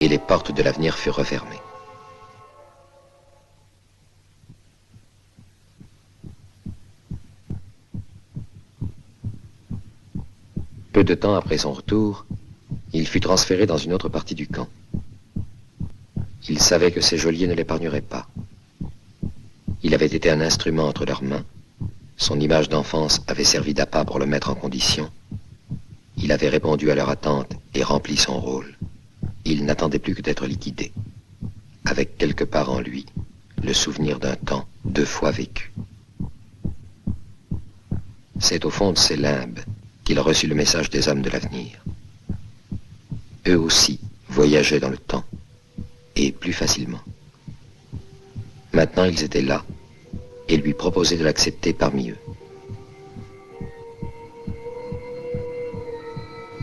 et les portes de l'avenir furent refermées. Peu de temps après son retour, il fut transféré dans une autre partie du camp. Il savait que ses geôliers ne l'épargneraient pas. Il avait été un instrument entre leurs mains. Son image d'enfance avait servi d'appât pour le mettre en condition. Il avait répondu à leur attente et rempli son rôle. Il n'attendait plus que d'être liquidé, avec quelque part en lui le souvenir d'un temps 2 fois vécu. C'est au fond de ses limbes qu'il reçut le message des hommes de l'avenir. Eux aussi voyageaient dans le temps, et plus facilement. Maintenant ils étaient là, et lui proposaient de l'accepter parmi eux.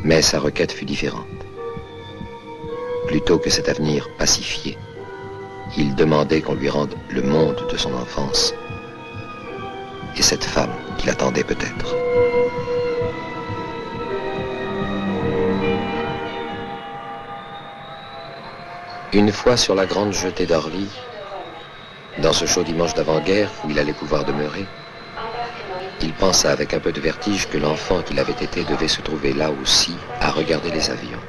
Mais sa requête fut différente. Plutôt que cet avenir pacifié, il demandait qu'on lui rende le monde de son enfance, et cette femme qu'il attendait peut-être. Une fois sur la grande jetée d'Orly, dans ce chaud dimanche d'avant-guerre où il allait pouvoir demeurer, il pensa avec un peu de vertige que l'enfant qu'il avait été devait se trouver là aussi à regarder les avions.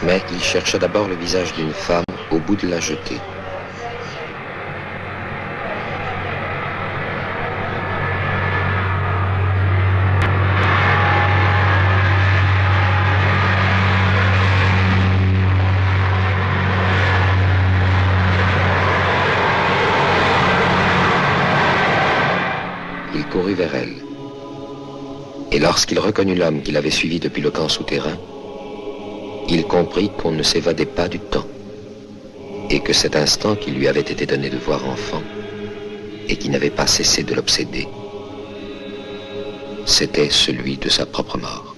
Mais il chercha d'abord le visage d'une femme au bout de la jetée. Il courut vers elle. Et lorsqu'il reconnut l'homme qu'il avait suivi depuis le camp souterrain, il comprit qu'on ne s'évadait pas du temps, et que cet instant qui lui avait été donné de voir enfant, et qui n'avait pas cessé de l'obséder, c'était celui de sa propre mort.